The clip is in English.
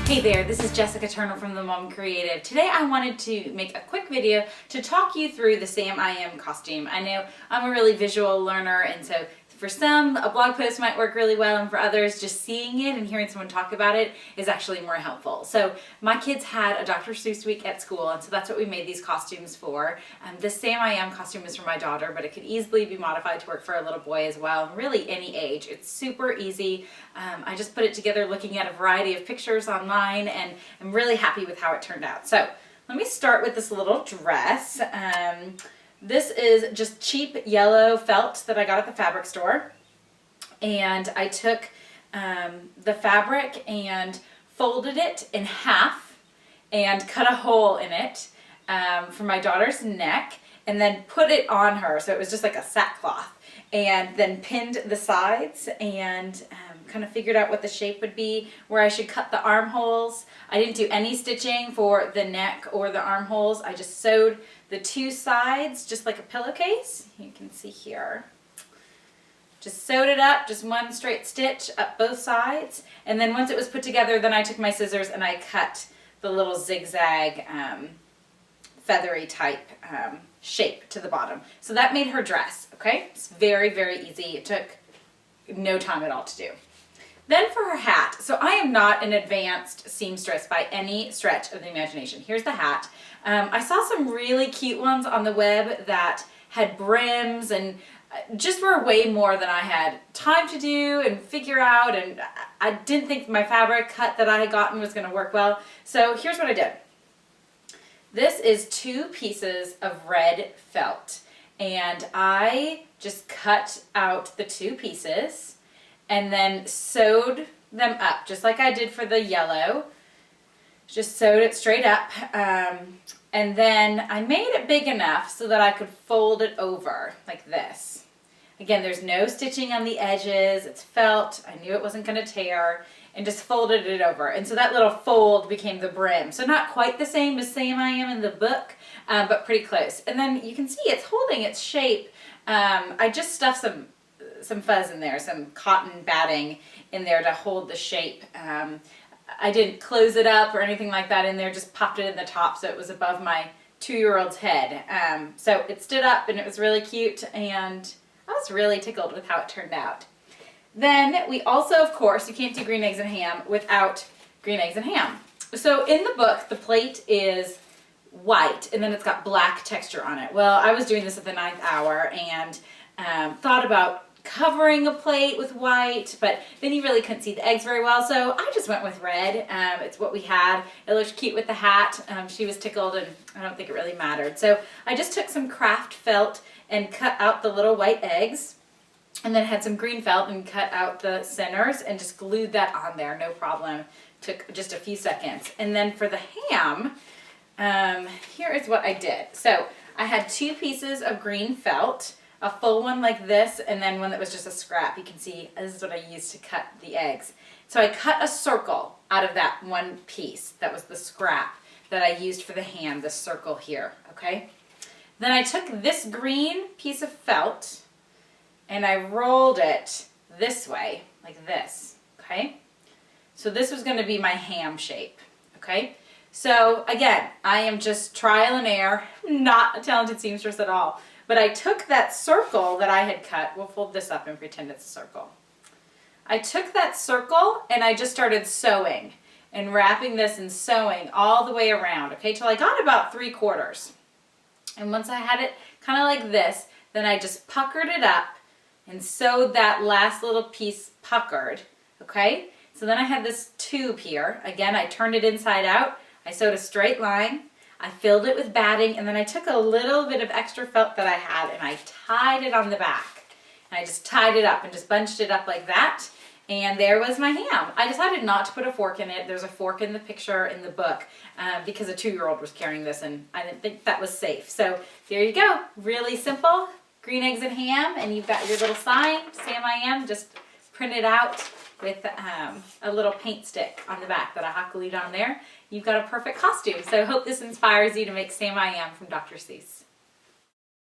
Hey there, this is Jessica Turner from The Mom Creative. Today I wanted to make a quick video to talk you through the Sam I Am costume. I know I'm a really visual learner, and so for some, a blog post might work really well, and for others, just seeing it and hearing someone talk about it is actually more helpful. So my kids had a Dr. Seuss week at school, and so that's what we made these costumes for. This Sam I Am costume is for my daughter, but it could easily be modified to work for a little boy as well, really any age. It's super easy. I just put it together looking at a variety of pictures online, and I'm really happy with how it turned out. So let me start with this little dress. This is just cheap yellow felt that I got at the fabric store, and I took the fabric and folded it in half and cut a hole in it for my daughter's neck, and then put it on her, so it was just like a sackcloth, and then pinned the sides and kind of figured out what the shape would be, where I should cut the armholes. I didn't do any stitching for the neck or the armholes. I just sewed the two sides just like a pillowcase. You can see here. Just sewed it up, just one straight stitch up both sides. And then once it was put together, then I took my scissors and I cut the little zigzag feathery type shape to the bottom. So that made her dress, okay? It's very, very easy. It took no time at all to do. Then for her hat, so I am not an advanced seamstress by any stretch of the imagination. Here's the hat. I saw some really cute ones on the web that had brims and just were way more than I had time to do and figure out, and I didn't think my fabric cut that I had gotten was going to work well. So here's what I did. This is 2 pieces of red felt, and I just cut out the 2 pieces and then sewed them up just like I did for the yellow. Just sewed it straight up, and then I made it big enough so that I could fold it over like this. Again, there's no stitching on the edges, it's felt, I knew it wasn't going to tear, and just folded it over. And so that little fold became the brim. So not quite the same as Sam I Am in the book, but pretty close. And then you can see it's holding its shape. I just stuffed some fuzz in there, some cotton batting in there to hold the shape. I didn't close it up or anything like that in there, just popped it in the top so it was above my 2-year-old's head. So it stood up and it was really cute, and I was really tickled with how it turned out. Then we also, of course, you can't do green eggs and ham without green eggs and ham. So in the book, the plate is white and then it's got black texture on it. Well, I was doing this at the 9th hour and thought about covering a plate with white, but then you really couldn't see the eggs very well, so I just went with red. It's what we had. It looked cute with the hat. She was tickled, and I don't think it really mattered. So I just took some craft felt and cut out the little white eggs, and then had some green felt and cut out the centers and just glued that on there, no problem. Took just a few seconds. And then for the ham, here is what I did. So I had 2 pieces of green felt, a full one like this, and then one that was just a scrap. You can see this is what I used to cut the eggs. So I cut a circle out of that one piece. That was the scrap that I used for the ham, the circle here, okay? Then I took this green piece of felt and I rolled it this way, like this, okay? So this was going to be my ham shape, okay? So again, I am just trial and error, not a talented seamstress at all. But I took that circle that I had cut, we'll fold this up and pretend it's a circle. I took that circle and I just started sewing and wrapping this and sewing all the way around, okay, till I got about 3/4. And once I had it kind of like this, then I just puckered it up and sewed that last little piece puckered, okay? So then I had this tube here. Again, I turned it inside out. I sewed a straight line. I filled it with batting, and then I took a little bit of extra felt that I had and I tied it on the back. And I just tied it up and just bunched it up like that, and there was my ham. I decided not to put a fork in it. There's a fork in the picture in the book because a 2-year-old was carrying this and I didn't think that was safe. So there you go. Really simple. Green eggs and ham, and you've got your little sign, Sam I Am, just printed out with a little paint stick on the back that I hot glued on there. You've got a perfect costume. So I hope this inspires you to make Sam I Am from Dr. Seuss.